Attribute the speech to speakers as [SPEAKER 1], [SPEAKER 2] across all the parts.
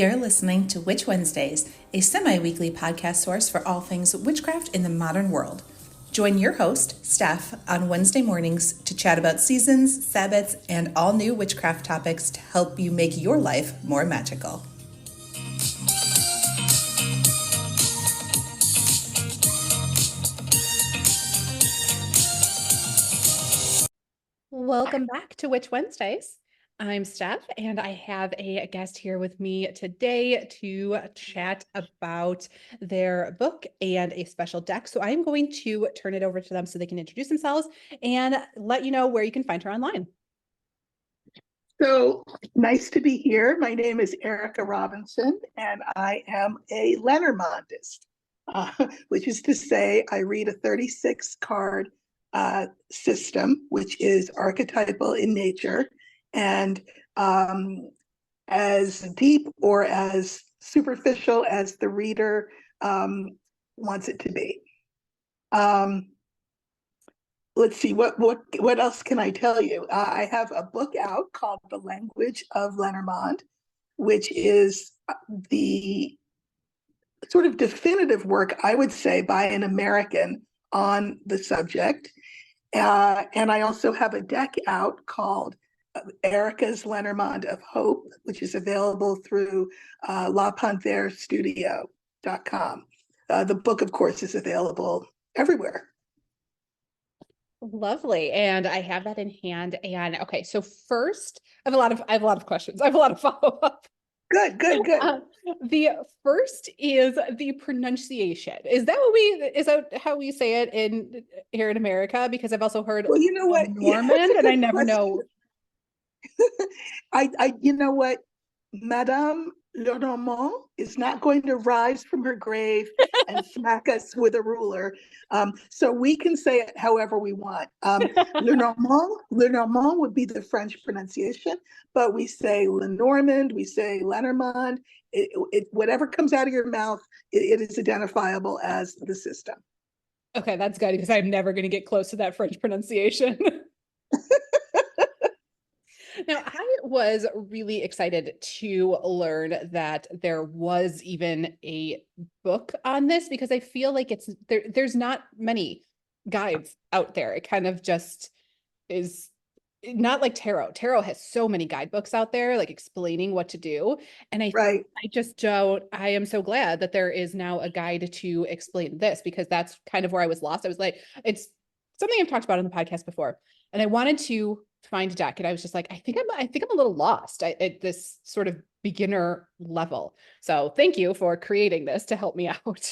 [SPEAKER 1] You're listening to Witch Wednesdays, a semi-weekly podcast source for all things witchcraft in the modern world. Join your host, Steph, on Wednesday mornings to chat about seasons, Sabbats, and all new witchcraft topics to help you make your life more magical. Welcome back to Witch Wednesdays. I'm Steph, and I have a guest here with me today to chat about their book and a special deck. So I'm going to turn it over to them so they can introduce themselves and let you know where you can find her online.
[SPEAKER 2] So nice to be here. My name is Erika Robinson, and I am a Lenormandist, which is to say I read a 36 card system, which is archetypal in nature and as deep or as superficial as the reader wants it to be. Let's see, what else can I tell you? I have a book out called The Language of Lenormand, which is the sort of definitive work, I would say, by an American on the subject. And I also have a deck out called Erika's Lenormand of Hope, which is available through lapantherestudio.com. The book, of course, is available everywhere.
[SPEAKER 1] Lovely. And I have that in hand. And okay, so first, I have a lot of questions. I have a lot of follow-up.
[SPEAKER 2] Good.
[SPEAKER 1] The first is the pronunciation. Is that how we say it here in America? Because I've also heard Norman, and I never know.
[SPEAKER 2] You know what? Madame Lenormand is not going to rise from her grave and smack us with a ruler. So we can say it however we want. Lenormand would be the French pronunciation, but we say Lenormand, we say Lenormand. Whatever comes out of your mouth, it is identifiable as the system.
[SPEAKER 1] Okay, that's good because I'm never going to get close to that French pronunciation. Now, I was really excited to learn that there was even a book on this because I feel like there's not many guides out there. It kind of just is not like tarot. Tarot has so many guidebooks out there, like explaining what to do. And I am so glad that there is now a guide to explain this because that's kind of where I was lost. I was like, it's something I've talked about on the podcast before. And I wanted to find a deck. And I was just like, I think I'm a little lost at this sort of beginner level. So thank you for creating this to help me out.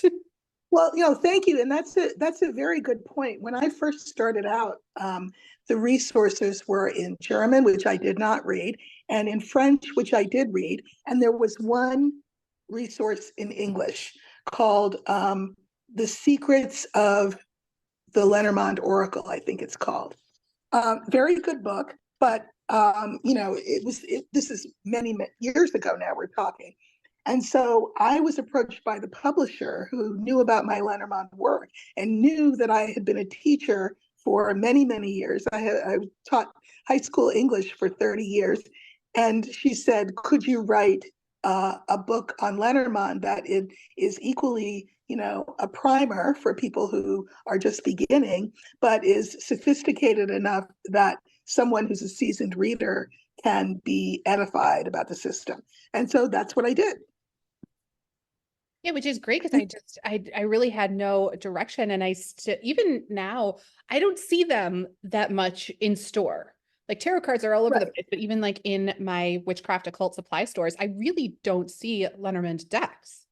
[SPEAKER 2] Well, thank you. And that's a very good point. When I first started out, the resources were in German, which I did not read, and in French, which I did read. And there was one resource in English called The Secrets of the Lenormand Oracle, I think it's called. Very good book, but this is many years ago now we're talking. And so I was approached by the publisher who knew about my Lenormand work and knew that I had been a teacher for many, many years. I taught high school English for 30 years. And she said, could you write a book on Lenormand that is equally a primer for people who are just beginning, but is sophisticated enough that someone who's a seasoned reader can be edified about the system. And so that's what I did.
[SPEAKER 1] Yeah, which is great because I really had no direction. And even now, I don't see them that much in store. Like tarot cards are all over the place, but even like in my witchcraft occult supply stores, I really don't see Lenormand decks.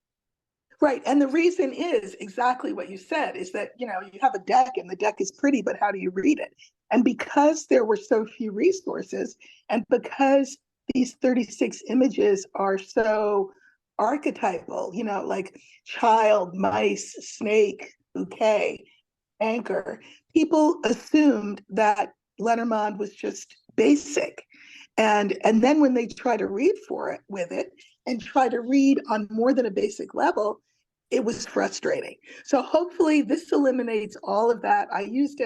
[SPEAKER 2] Right. And the reason is exactly what you said, is that, you have a deck and the deck is pretty, but how do you read it? And because there were so few resources, and because these 36 images are so archetypal, like child, mice, snake, bouquet, anchor, people assumed that Lenormand was just basic. And then when they try to read with it and try to read on more than a basic level, it was frustrating. So hopefully this eliminates all of that. I used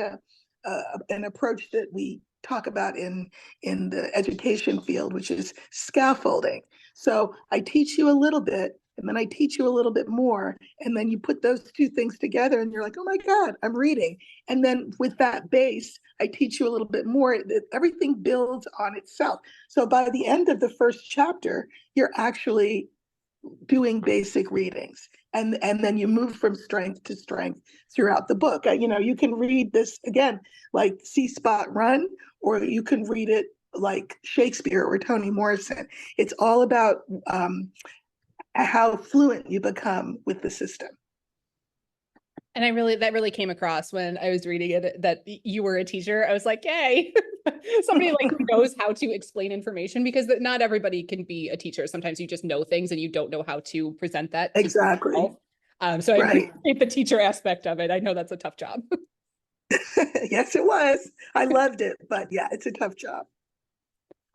[SPEAKER 2] an approach that we talk about in the education field, which is scaffolding. So I teach you a little bit, and then I teach you a little bit more, and then you put those two things together and you're like, oh my God, I'm reading. And then with that base, I teach you a little bit more. Everything builds on itself. So by the end of the first chapter, you're actually doing basic readings, and then you move from strength to strength throughout the book. You can read this again like See Spot Run, or you can read it like Shakespeare or Toni Morrison. It's all about how fluent you become with the system.
[SPEAKER 1] And that really came across when I was reading it, that you were a teacher. I was like, yay, somebody like who knows how to explain information, because not everybody can be a teacher. Sometimes you just know things and you don't know how to present that to
[SPEAKER 2] Exactly.
[SPEAKER 1] yourself. So I appreciate the teacher aspect of it. I know that's a tough job.
[SPEAKER 2] Yes, it was. I loved it, but yeah, it's a tough job.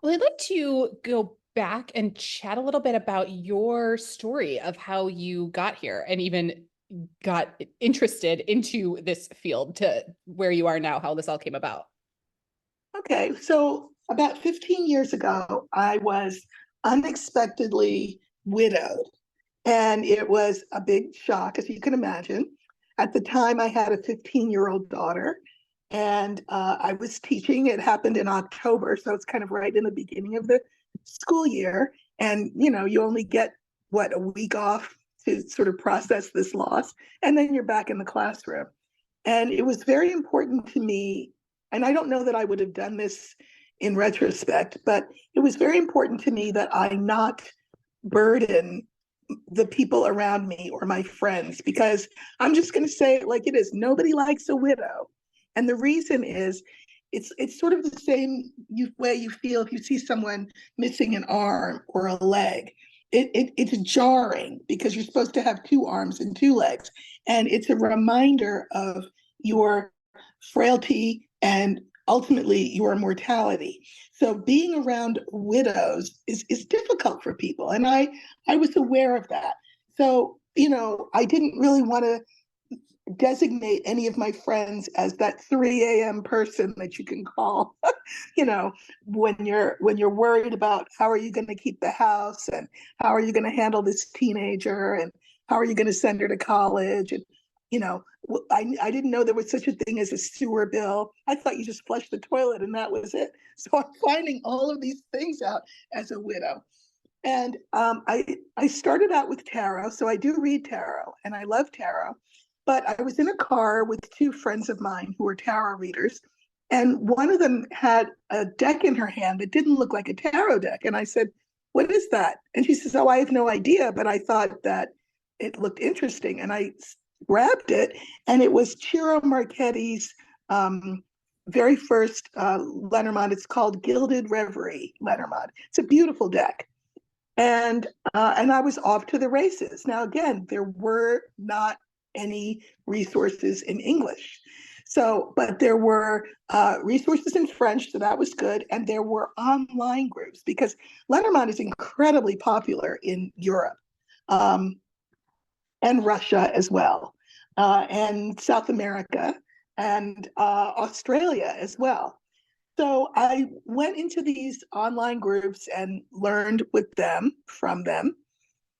[SPEAKER 1] Well, I'd like to go back and chat a little bit about your story of how you got here and even got interested into this field to where you are now, how this all came about.
[SPEAKER 2] Okay, so about 15 years ago, I was unexpectedly widowed. And it was a big shock, as you can imagine. At the time, I had a 15-year-old daughter, and I was teaching. It happened in October, so it's kind of right in the beginning of the school year. And, you only get, a week off to sort of process this loss, and then you're back in the classroom. And it was very important to me, and I don't know that I would have done this in retrospect, but it was very important to me that I not burden the people around me or my friends, because I'm just going to say it like it is. Nobody likes a widow. And the reason is it's sort of the same way you feel if you see someone missing an arm or a leg. It's jarring because you're supposed to have two arms and two legs. And it's a reminder of your frailty and ultimately your mortality. So being around widows is difficult for people. And I was aware of that. So, I didn't really want to designate any of my friends as that 3 a.m. person that you can call, when you're worried about how are you going to keep the house, and how are you going to handle this teenager, and how are you going to send her to college, and I didn't know there was such a thing as a sewer bill. I thought you just flushed the toilet and that was it. So I'm finding all of these things out as a widow. And I started out with tarot. So I do read tarot and I love tarot. But I was in a car with two friends of mine who were tarot readers. And one of them had a deck in her hand that didn't look like a tarot deck. And I said, what is that? And she says, oh, I have no idea, but I thought that it looked interesting. And I grabbed it, and it was Ciro Marchetti's very first Lenormand. It's called Gilded Reverie Lenormand. It's a beautiful deck. And I was off to the races. Now, again, there were not any resources in English. So, but there were resources in French, so that was good. And there were online groups, because Lenormand is incredibly popular in Europe. And Russia as well, and South America, and Australia as well. So I went into these online groups and learned from them.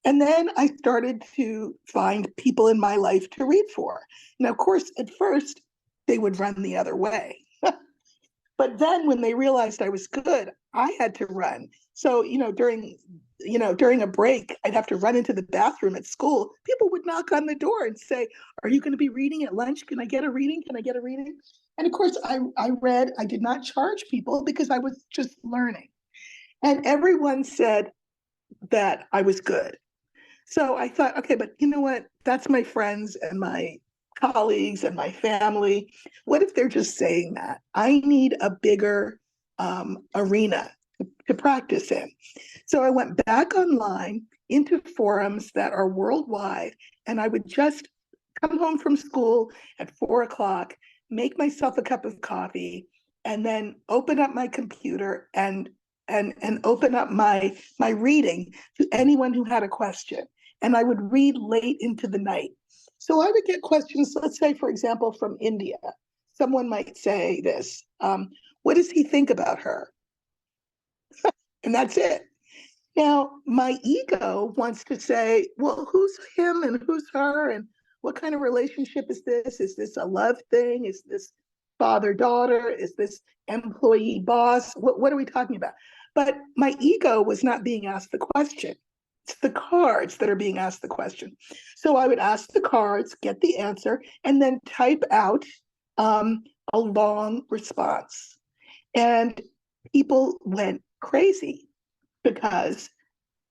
[SPEAKER 2] And then I started to find people in my life to read for. Now, of course, at first, they would run the other way. But then when they realized I was good, I had to run. So, during a break, I'd have to run into the bathroom at school. People would knock on the door and say, are you going to be reading at lunch? Can I get a reading? Can I get a reading? And of course, I read. I did not charge people because I was just learning. And everyone said that I was good. So I thought, okay, but you know what? That's my friends and my colleagues and my family. What if they're just saying that? I need a bigger arena to practice in. So I went back online into forums that are worldwide, and I would just come home from school at 4 o'clock, make myself a cup of coffee, and then open up my computer and open up my reading to anyone who had a question. And I would read late into the night. So I would get questions, let's say, for example, from India. Someone might say this, what does he think about her? And that's it. Now, my ego wants to say, well, who's him and who's her? And what kind of relationship is this? Is this a love thing? Is this father daughter? Is this employee boss? What are we talking about? But my ego was not being asked the question. It's the cards that are being asked the question. So I would ask the cards, get the answer, and then type out a long response. And people went crazy because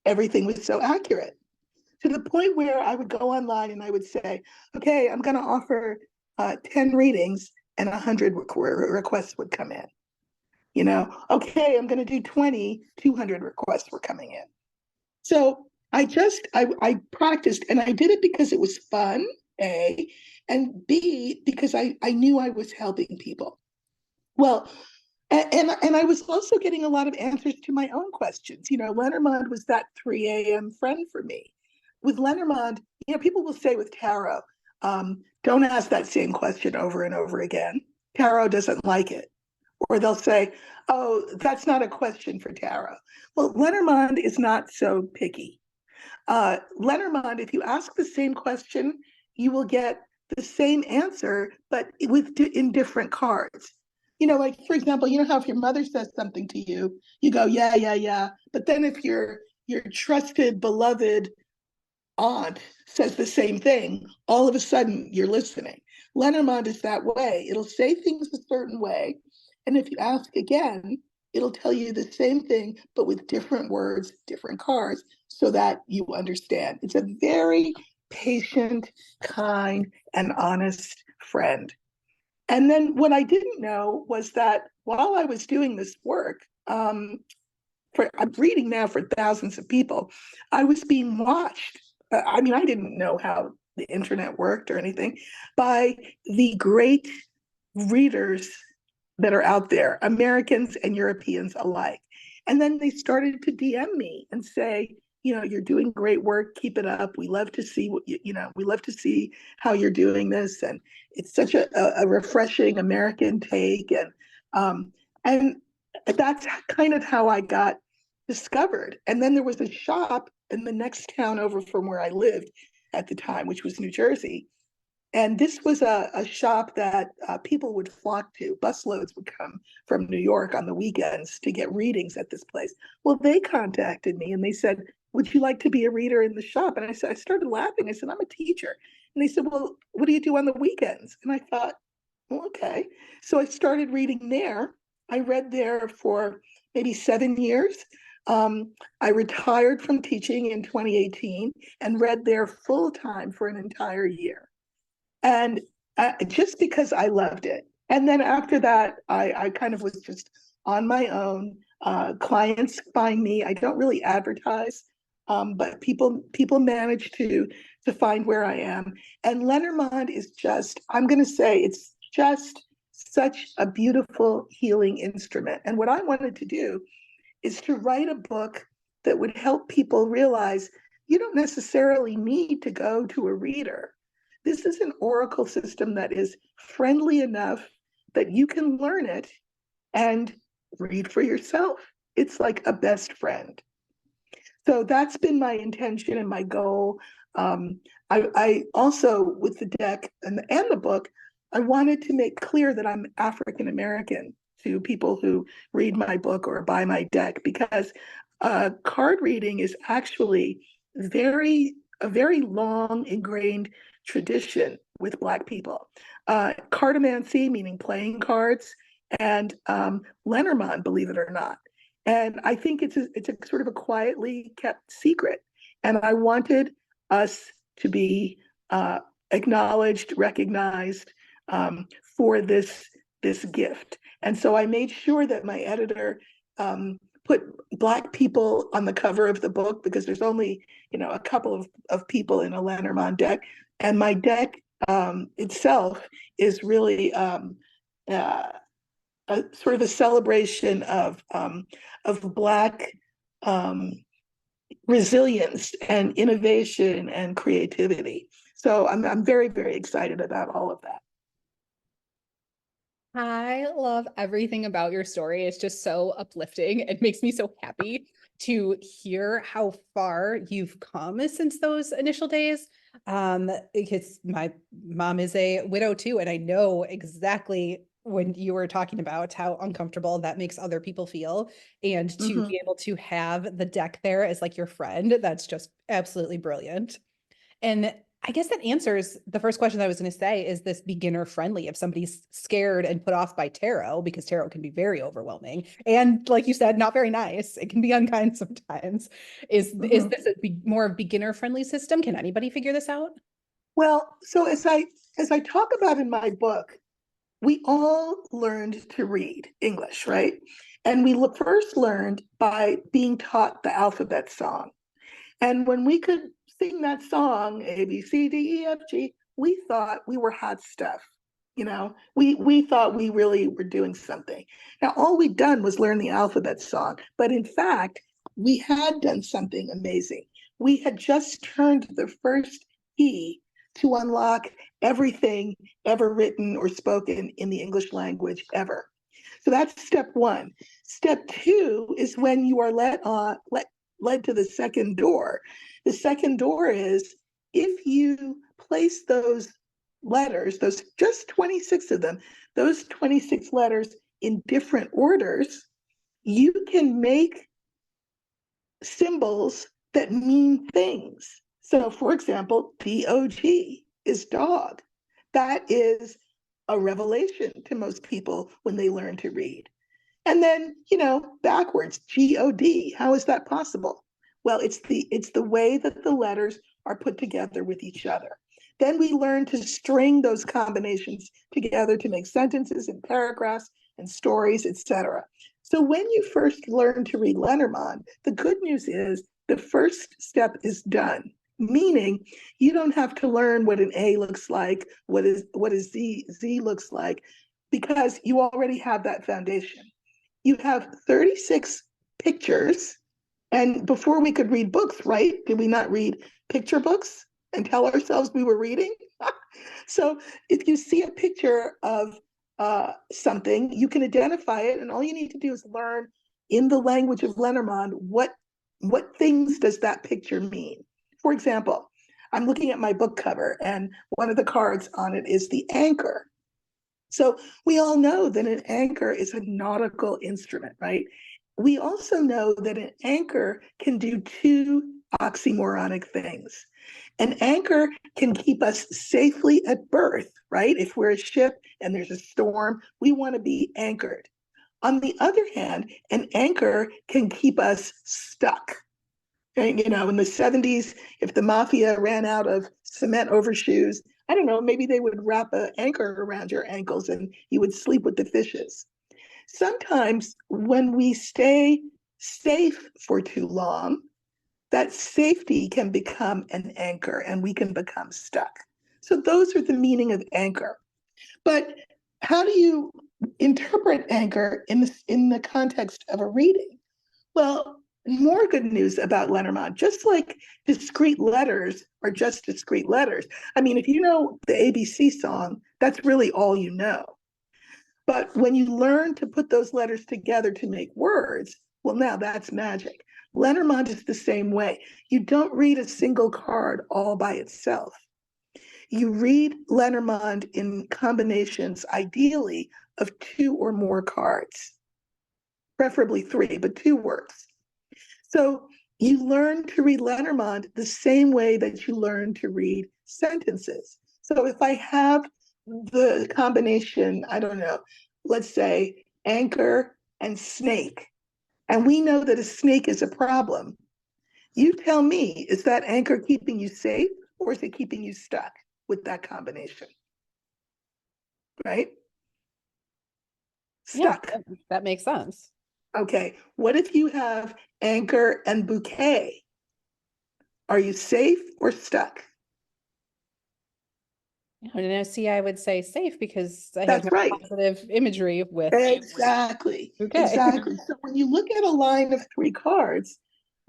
[SPEAKER 2] everything was so accurate, to the point where I would go online and I would say, okay, I'm going to offer 10 readings and 100 requests would come in. Okay, I'm going to do 20, 200 requests were coming in. So I practiced, and I did it because it was fun, A, and B, because I knew I was helping people. Well, and I was also getting a lot of answers to my own questions. Lenormand was that 3 a.m. friend for me. With Lenormand, people will say with tarot, don't ask that same question over and over again. Tarot doesn't like it. Or they'll say, oh, that's not a question for tarot. Well, Lenormand is not so picky. Lenormand, if you ask the same question, you will get the same answer, but in different cards. Like, for example, how if your mother says something to you, you go, yeah, yeah, yeah. But then if your trusted, beloved aunt says the same thing, all of a sudden you're listening. Lenormand is that way. It'll say things a certain way. And if you ask again, it'll tell you the same thing, but with different words, different cards, so that you understand. It's a very patient, kind, and honest friend. And then what I didn't know was that while I was doing this work, I'm reading now for thousands of people, I was being watched. I mean, I didn't know how the internet worked or anything, by the great readers that are out there, Americans and Europeans alike. And then they started to DM me and say, you're doing great work. Keep it up. We love to see we love to see how you're doing this. And it's such a refreshing American take. And that's kind of how I got discovered. And then there was a shop in the next town over from where I lived at the time, which was New Jersey. And this was a shop that people would flock to. Busloads would come from New York on the weekends to get readings at this place. Well, they contacted me and they said, would you like to be a reader in the shop? And I started laughing. I said, I'm a teacher. And they said, well, what do you do on the weekends? And I thought, well, okay. So I started reading there. I read there for maybe 7 years. I retired from teaching in 2018 and read there full time for an entire year. And just because I loved it. And then after that, I kind of was just on my own. Clients find me. I don't really advertise, but people manage to find where I am. And Lenormand is just, I'm going to say, it's just such a beautiful healing instrument. And what I wanted to do is to write a book that would help people realize you don't necessarily need to go to a reader. This is an oracle system that is friendly enough that you can learn it and read for yourself. It's like a best friend. So that's been my intention and my goal. I also, with the deck and the book, I wanted to make clear that I'm African American to people who read my book or buy my deck, because card reading is actually a very long ingrained tradition with Black people. Cartomancy, meaning playing cards, and Lenormand, believe it or not. And I think it's a sort of a quietly kept secret. And I wanted us to be acknowledged, recognized for this gift. And so I made sure that my editor put Black people on the cover of the book, because there's only a couple of people in a Lenormand deck, and my deck itself is really a sort of a celebration of Black resilience and innovation and creativity. So I'm very, very excited about all of that.
[SPEAKER 1] I love everything about your story. It's just so uplifting. It makes me so happy. to hear how far you've come since those initial days. Because my mom is a widow too, and I know exactly when you were talking about how uncomfortable that makes other people feel. And to
[SPEAKER 2] Mhm.
[SPEAKER 1] be able to have the deck there as like your friend, that's just absolutely brilliant. And I guess that answers the first question I was going to say, is this beginner friendly if somebody's scared and put off by tarot, because tarot can be very overwhelming and, like you said, not very nice. It can be unkind sometimes. Is
[SPEAKER 2] Mhm.
[SPEAKER 1] this a more beginner friendly system? Can anybody figure this out?
[SPEAKER 2] Well, so as I talk about in my book, we all learned to read English, right? And we first learned by being taught the alphabet song. And when we could sing that song, A, B, C, D, E, F, G, we thought we were hot stuff. We thought we really were doing something. Now, all we'd done was learn the alphabet song, but in fact, we had done something amazing. We had just turned the first key to unlock everything ever written or spoken in the English language ever. So that's step one. Step two is when you are led to the second door. The second door is if you place those letters, those just 26 of them, those 26 letters in different orders, you can make symbols that mean things. So, for example, DOG is dog. That is a revelation to most people when they learn to read. And then, backwards, God. How is that possible? Well, it's the way that the letters are put together with each other. Then we learn to string those combinations together to make sentences and paragraphs and stories, etc. So when you first learn to read Lenormand, the good news is the first step is done. Meaning, you don't have to learn what an A looks like, what is Z looks like, because you already have that foundation. You have 36 pictures. And before we could read books, right? Did we not read picture books and tell ourselves we were reading? So if you see a picture of something, you can identify it, and all you need to do is learn in the language of Lenormand what things does that picture mean. For example, I'm looking at my book cover, and one of the cards on it is the anchor. So we all know that an anchor is a nautical instrument, right? We also know that an anchor can do two oxymoronic things. An anchor can keep us safely at berth, right? If we're a ship and there's a storm, we want to be anchored. On the other hand, an anchor can keep us stuck. And, in the 70s, if the mafia ran out of cement over shoes, I don't know, maybe they would wrap an anchor around your ankles and you would sleep with the fishes. Sometimes when we stay safe for too long, that safety can become an anchor and we can become stuck. So those are the meaning of anchor. But how do you interpret anchor in the context of a reading? Well, more good news about Lenormand. Just like discrete letters are just discrete letters. I mean, if you know the ABC song, that's really all you know. But when you learn to put those letters together to make words, well, now that's magic. Lenormand is the same way. You don't read a single card all by itself. You read Lenormand in combinations, ideally, of two or more cards, preferably three, but two works. So you learn to read Lenormand the same way that you learn to read sentences. So if I have the combination, I don't know, let's say anchor and snake, and we know that a snake is a problem, you tell me, is that anchor keeping you safe or is it keeping you stuck with that combination? Right?
[SPEAKER 1] Yeah,
[SPEAKER 2] Stuck.
[SPEAKER 1] that makes sense.
[SPEAKER 2] Okay. What if you have anchor and bouquet? Are you safe or stuck?
[SPEAKER 1] And I see, I would say safe because I have
[SPEAKER 2] That's
[SPEAKER 1] my
[SPEAKER 2] right.
[SPEAKER 1] positive imagery with
[SPEAKER 2] Exactly.
[SPEAKER 1] okay.
[SPEAKER 2] Exactly. So when you look at a line of three cards,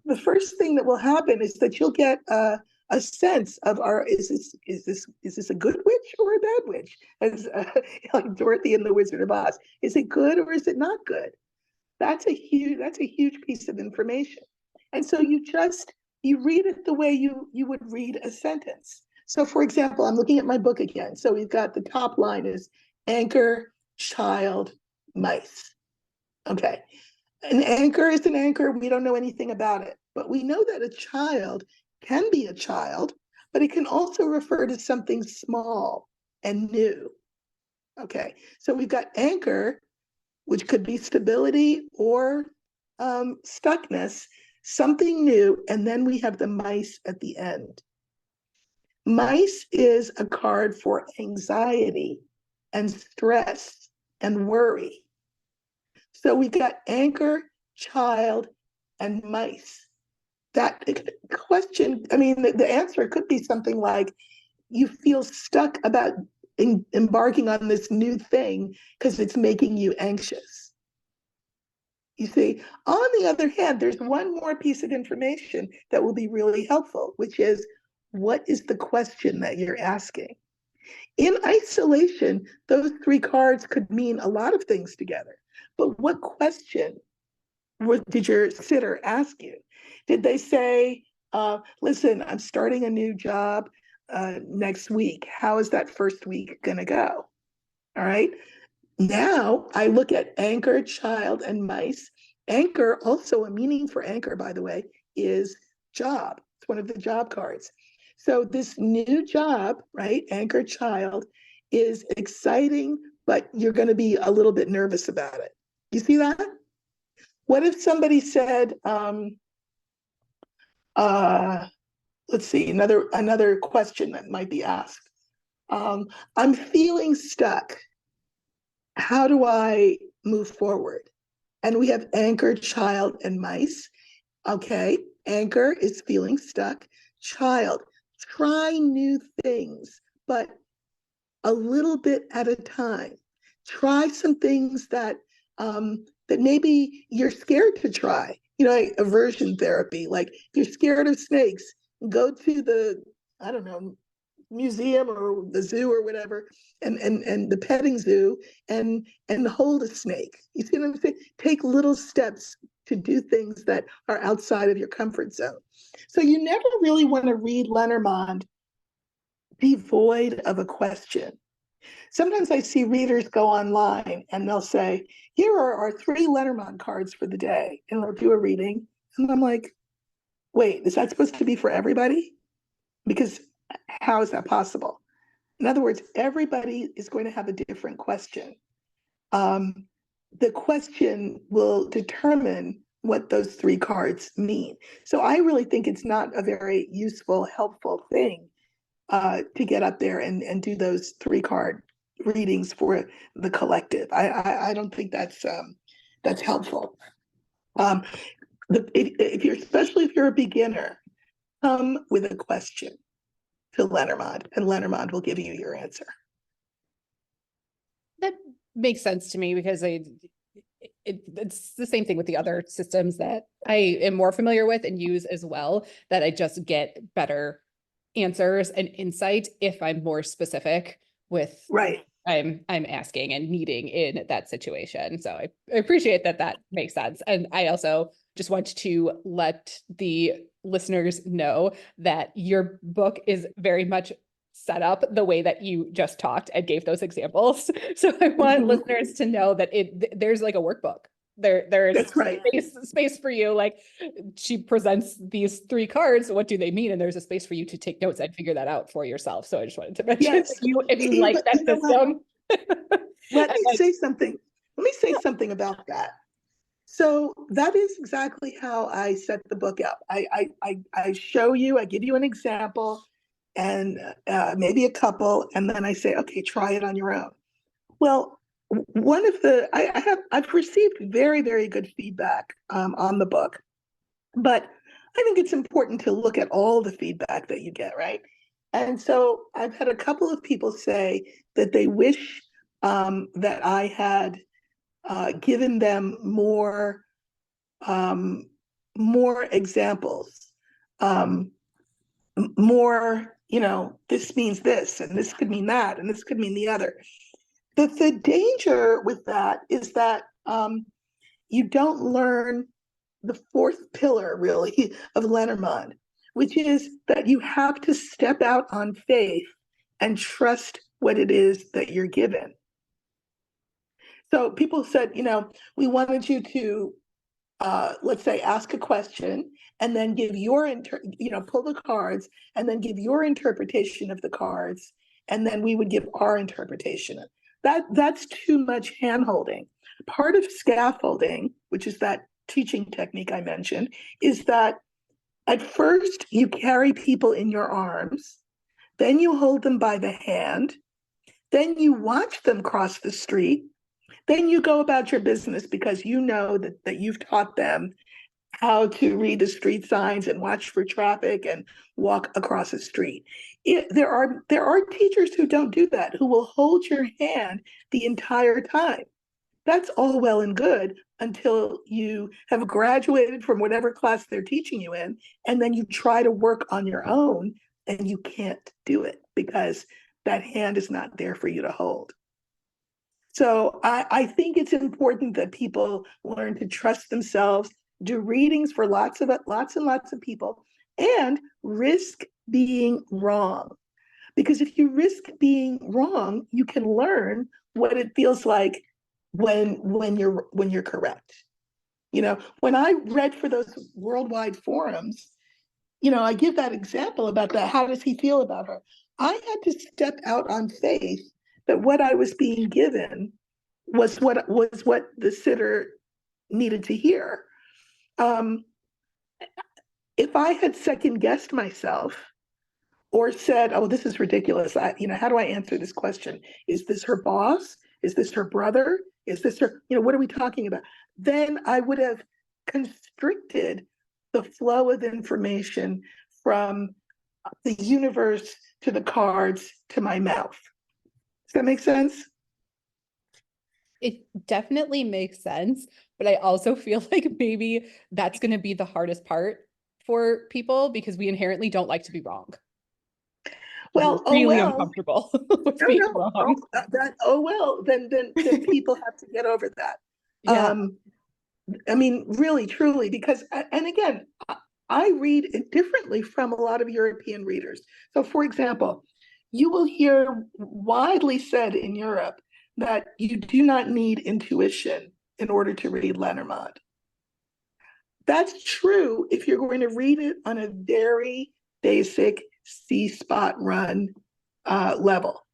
[SPEAKER 2] the first thing that will happen is that you'll get a sense of is this a good witch or a bad witch? As like Dorothy and the Wizard of Oz, is it good or is it not good? That's a huge piece of information. And so you read it the way you would read a sentence. So for example, I'm looking at my book again. So we've got the top line is anchor, child, mice. Okay. An anchor is an anchor. We don't know anything about it, but we know that a child can be a child, but it can also refer to something small and new. Okay. So we've got anchor, which could be stability or stuckness, something new, and then we have the mice at the end. Mice is a card for anxiety and stress and worry. So we've got anchor, child, and mice. That question, I mean, the answer could be something like, you feel stuck about embarking on this new thing because it's making you anxious. You see, on the other hand, there's one more piece of information that will be really helpful, which is, what is the question that you're asking? In isolation, those three cards could mean a lot of things together. But what question did your sitter ask you? Did they say, listen, I'm starting a new job next week. How is that first week going to go? All right. Now I look at anchor, child, and mice. Anchor, also a meaning for anchor, by the way, is job. It's one of the job cards. So this new job, right, anchor, child, is exciting, but you're going to be a little bit nervous about it. You see that? What if somebody said, let's see, another question that might be asked. I'm feeling stuck. How do I move forward? And we have anchor, child, and mice. Okay, anchor is feeling stuck. Child, try new things, but a little bit at a time. Try some things that that maybe you're scared to try. You know, like aversion therapy. Like if you're scared of snakes, go to the, I don't know, museum or the zoo or whatever, and the petting zoo, and hold a snake. You see what I'm saying? Take little steps to do things that are outside of your comfort zone. So you never really want to read Lenormand devoid of a question. Sometimes I see readers go online and they'll say, here are our 3 Lenormand cards for the day, and they'll do a reading. And I'm like, wait, is that supposed to be for everybody? Because how is that possible? In other words, everybody is going to have a different question. The question will determine what those 3 cards mean. So I really think it's not a very useful, helpful thing to get up there and do those 3 card readings for the collective. I don't think that's helpful. If you're, especially if you're a beginner, come with a question to Lenormand, and Lenormand will give you your answer.
[SPEAKER 1] That makes sense to me because it's the same thing with the other systems that I am more familiar with and use as well, that I just get better answers and insight if I'm more specific with
[SPEAKER 2] Right.
[SPEAKER 1] I'm asking and needing in that situation. So I appreciate that makes sense. And I also just want to let the listeners know that your book is very much set up the way that you just talked and gave those examples. So I want listeners to know that there's like a workbook. There's
[SPEAKER 2] That's right.
[SPEAKER 1] space for you. Like, she presents these 3 cards. What do they mean? And there's a space for you to take notes and figure that out for yourself. So I just wanted to mention,
[SPEAKER 2] Yes.
[SPEAKER 1] if you like that system.
[SPEAKER 2] Let me say something. Let me say something about that. So that is exactly how I set the book up. I show you, I give you an example and maybe a couple, and then I say, okay, try it on your own. Well, one of the, I've received very, very good feedback on the book, but I think it's important to look at all the feedback that you get, right? And so I've had a couple of people say that they wish that I had given them more examples, more, this means this, and this could mean that, and this could mean the other. The danger with that is that you don't learn the fourth pillar, really, of Lenormand, which is that you have to step out on faith and trust what it is that you're given. So people said, we wanted you to, let's say, ask a question and then give your, pull the cards and then give your interpretation of the cards. And then we would give our interpretation. That's too much handholding. Part of scaffolding, which is that teaching technique I mentioned, is that at first you carry people in your arms, then you hold them by the hand, then you watch them cross the street, then you go about your business because you know that you've taught them how to read the street signs and watch for traffic and walk across the street. There are teachers who don't do that, who will hold your hand the entire time. That's all well and good until you have graduated from whatever class they're teaching you in, and then you try to work on your own and you can't do it because that hand is not there for you to hold. So I think it's important that people learn to trust themselves, do readings for lots and lots of people, and risk being wrong. Because if you risk being wrong, you can learn what it feels like when you're correct. When I read for those worldwide forums, I give that example about that. How does he feel about her? I had to step out on faith that what I was being given was what the sitter needed to hear. If I had second guessed myself or said, "Oh, this is ridiculous. How do I answer this question? Is this her boss? Is this her brother? Is this her? What are we talking about?" Then I would have constricted the flow of information from the universe to the cards to my mouth. Does that make sense?
[SPEAKER 1] It definitely makes sense, but I also feel like maybe that's going to be the hardest part for people because we inherently don't like to be wrong.
[SPEAKER 2] Well,
[SPEAKER 1] We're really uncomfortable with being wrong.
[SPEAKER 2] Then people have to get over that.
[SPEAKER 1] Yeah.
[SPEAKER 2] I mean, really, truly, because, and again, I read it differently from a lot of European readers. So, for example, you will hear widely said in Europe that you do not need intuition in order to read Lenormand. That's true if you're going to read it on a very basic C-spot run level.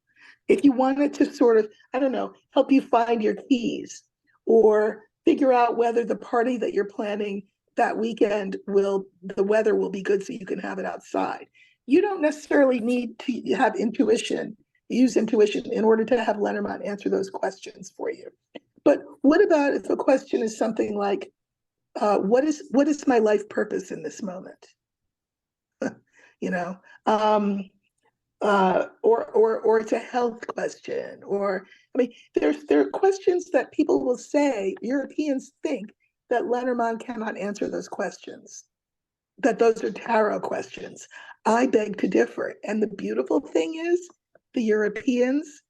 [SPEAKER 2] If you wanted to sort of, I don't know, help you find your keys or figure out whether the party that you're planning that weekend the weather will be good so you can have it outside. You don't necessarily need to have use intuition in order to have Lenormand answer those questions for you. But what about if a question is something like, what is my life purpose in this moment? Or it's a health question, or I mean, there are questions that people will say, Europeans think that Lenormand cannot answer those questions, that those are tarot questions. I beg to differ. And the beautiful thing is, the Europeans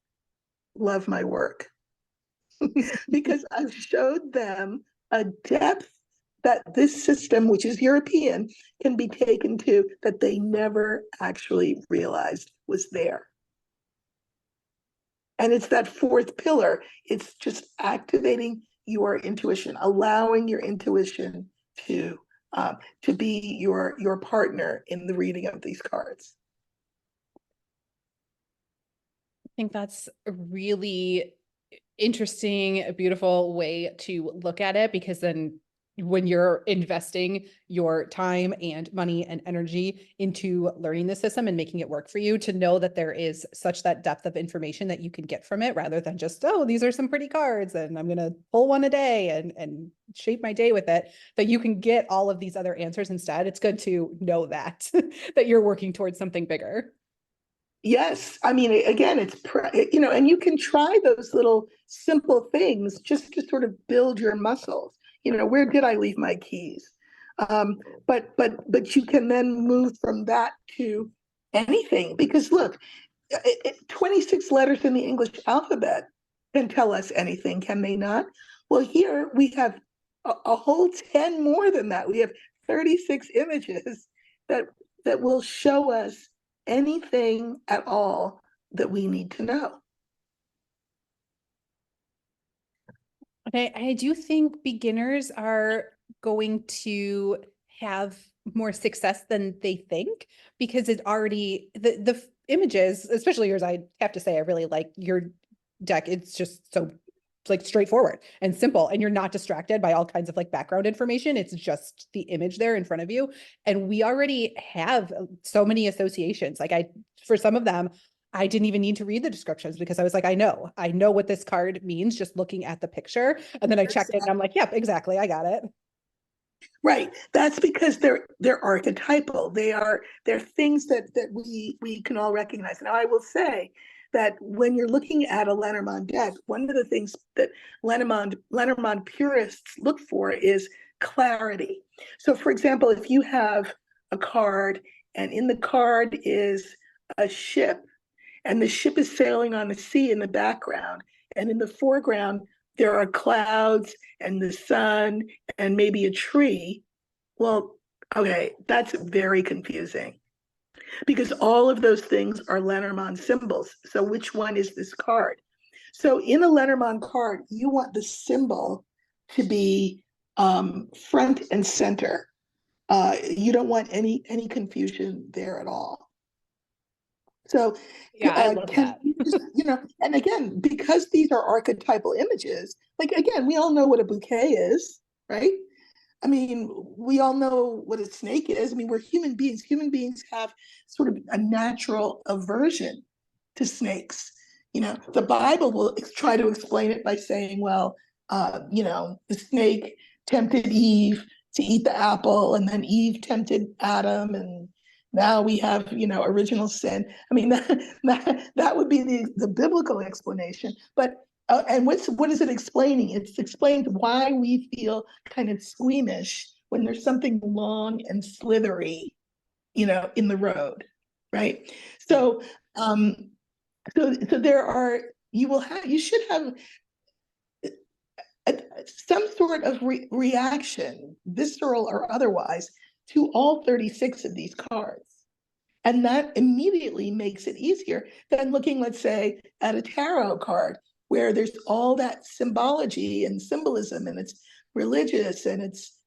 [SPEAKER 2] love my work because I've showed them a depth that this system, which is European, can be taken to that they never actually realized was there. And it's that fourth pillar. It's just activating your intuition, allowing your intuition to be your partner in the reading of these cards.
[SPEAKER 1] I think that's a really interesting, beautiful way to look at it, because then when you're investing your time and money and energy into learning the system and making it work for you, to know that there is such that depth of information that you can get from it, rather than just, oh, these are some pretty cards and I'm going to pull one a day and shape my day with it, that you can get all of these other answers instead. It's good to know that, that you're working towards something bigger.
[SPEAKER 2] Yes, I mean, again, and you can try those little simple things just to sort of build your muscles. Where did I leave my keys? But you can then move from that to anything, because look, 26 letters in the English alphabet can tell us anything, can they not? Well, here we have a whole 10 more than that. We have 36 images that that will show us anything at all that we need to know.
[SPEAKER 1] Okay, I do think beginners are going to have more success than they think because it already the images, especially yours, I have to say I really like your deck. It's just so like straightforward and simple, and you're not distracted by all kinds of like background information. It's just the image there in front of you. And we already have so many associations. Like for some of them, I didn't even need to read the descriptions because I was like, I know what this card means just looking at the picture. And then I checked it and I'm like, yep, exactly. I got it.
[SPEAKER 2] Right. That's because they're archetypal. They're things that we can all recognize. Now I will say that when you're looking at a Lenormand deck, one of the things that Lenormand purists look for is clarity. So for example, if you have a card and in the card is a ship and the ship is sailing on the sea in the background, and in the foreground there are clouds and the sun and maybe a tree. Well, okay, that's very confusing because all of those things are Lenormand symbols. So which one is this card? So in a Lenormand card, you want the symbol to be front and center. You don't want any confusion there at all. So
[SPEAKER 1] Yeah, I love
[SPEAKER 2] can
[SPEAKER 1] that.
[SPEAKER 2] you just, and again, because these are archetypal images, like again, we all know what a bouquet is, right? I mean, we all know what a snake is. I mean, we're human beings. Human beings have sort of a natural aversion to snakes. The Bible will try to explain it by saying, well, the snake tempted Eve to eat the apple, and then Eve tempted Adam, and now we have, original sin. I mean, that would be the biblical explanation. But and what is it explaining? It's explained why we feel kind of squeamish when there's something long and slithery, in the road, right? So, um, so there are you should have a, some sort of reaction, visceral or otherwise, to all 36 of these cards. And that immediately makes it easier than looking, let's say, at a tarot card where there's all that symbology and symbolism and it's religious and it's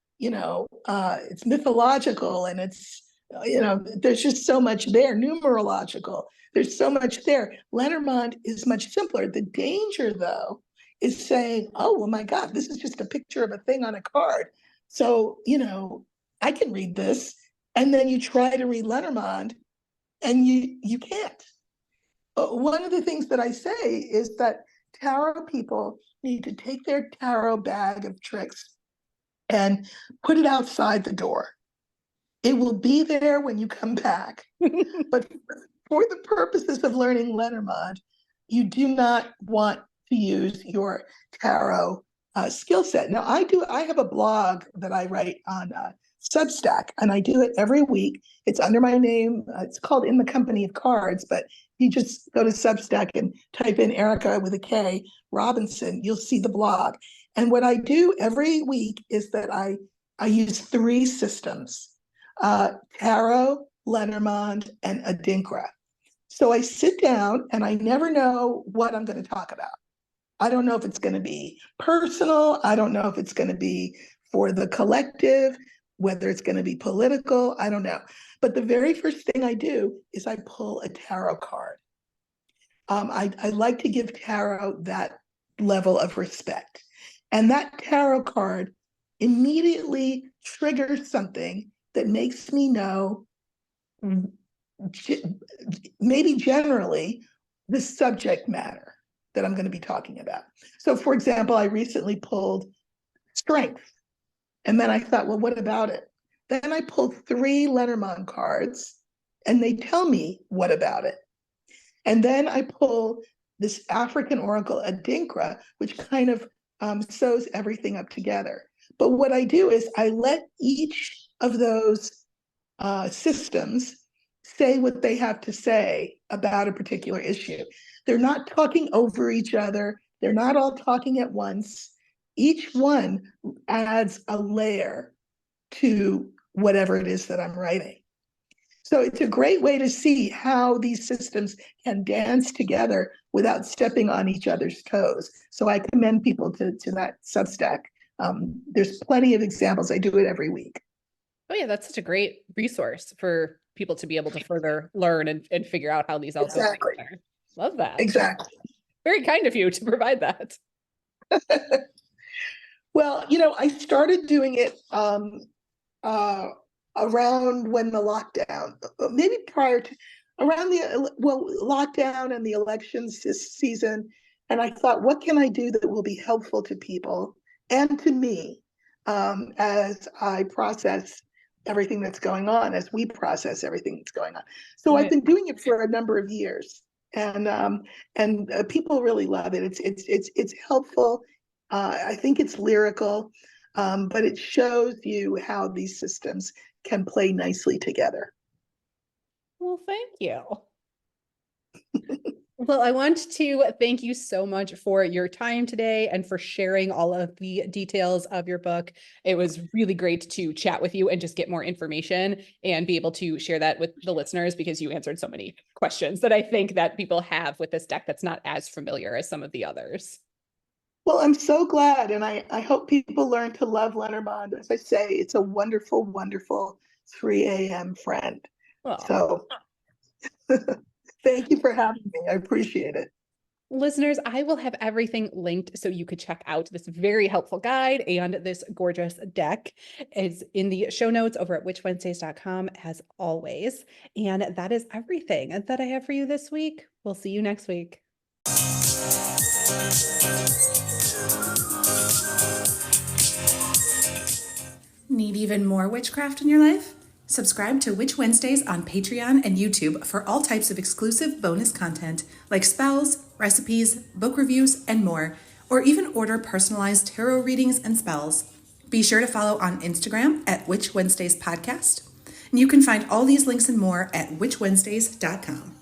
[SPEAKER 2] mythological and there's just so much there, numerological. There's so much there. Lenormand is much simpler. The danger, though, is saying, oh, well, my God, this is just a picture of a thing on a card. So, I can read this. And then you try to read Lenormand and you can't. One of the things that I say is that tarot people need to take their tarot bag of tricks and put it outside the door. It will be there when you come back. But for the purposes of learning Lenormand, you do not want to use your tarot skill set. Now, I have a blog that I write on Substack, and I do it every week. It's under my name. It's called In the Company of Cards, but you just go to Substack and type in Erika with a K, Robinson, you'll see the blog. And what I do every week is that I use three systems, tarot, Lenormand, and Adinkra. So I sit down and I never know what I'm going to talk about. I don't know if it's going to be personal. I don't know if it's going to be for the collective, whether it's going to be political. I don't know. But the very first thing I do is I pull a tarot card. I like to give tarot that level of respect. And that tarot card immediately triggers something that makes me know, maybe generally, the subject matter that I'm going to be talking about. So, for example, I recently pulled strength. And then I thought, well, what about it? Then I pulled three Lenormand cards and they tell me what about it. And then I pull this African oracle Adinkra, which kind of sews everything up together. But what I do is I let each of those systems say what they have to say about a particular issue. They're not talking over each other. They're not all talking at once. each one adds a layer to whatever it is that I'm writing. So it's a great way to see how these systems can dance together without stepping on each other's toes. So I commend people to that Substack. There's plenty of examples. I do it every week.
[SPEAKER 1] Oh yeah, that's such a great resource for people to be able to further learn and figure out how these all go
[SPEAKER 2] Exactly.
[SPEAKER 1] together. Love that.
[SPEAKER 2] Exactly.
[SPEAKER 1] Very kind of you to provide that.
[SPEAKER 2] Well, I started doing it around when the lockdown, maybe prior to, around the lockdown and the elections this season. And I thought, what can I do that will be helpful to people and to me as I process everything that's going on, as we process everything that's going on. So
[SPEAKER 1] Right.
[SPEAKER 2] I've been doing it for a number of years, and people really love it. It's helpful. I think it's lyrical, but it shows you how these systems can play nicely together.
[SPEAKER 1] Well, thank you. Well, I want to thank you so much for your time today and for sharing all of the details of your book. It was really great to chat with you and just get more information and be able to share that with the listeners, because you answered so many questions that I think that people have with this deck that's not as familiar as some of the others.
[SPEAKER 2] Well, I'm so glad, and I hope people learn to love Lenormand. As I say, it's a wonderful, wonderful 3 a.m. friend.
[SPEAKER 1] Well,
[SPEAKER 2] So thank you for having me. I appreciate it.
[SPEAKER 1] listeners, I will have everything linked so you could check out this very helpful guide and this gorgeous deck is in the show notes over at witchwednesdays.com as always. And that is everything that I have for you this week. We'll see you next week.
[SPEAKER 3] Need even more witchcraft in your life? Subscribe to Witch Wednesdays on Patreon and YouTube for all types of exclusive bonus content like spells, recipes, book reviews, and more, or even order personalized tarot readings and spells. Be sure to follow on Instagram at Witch Wednesdays Podcast. And you can find all these links and more at witchwednesdays.com.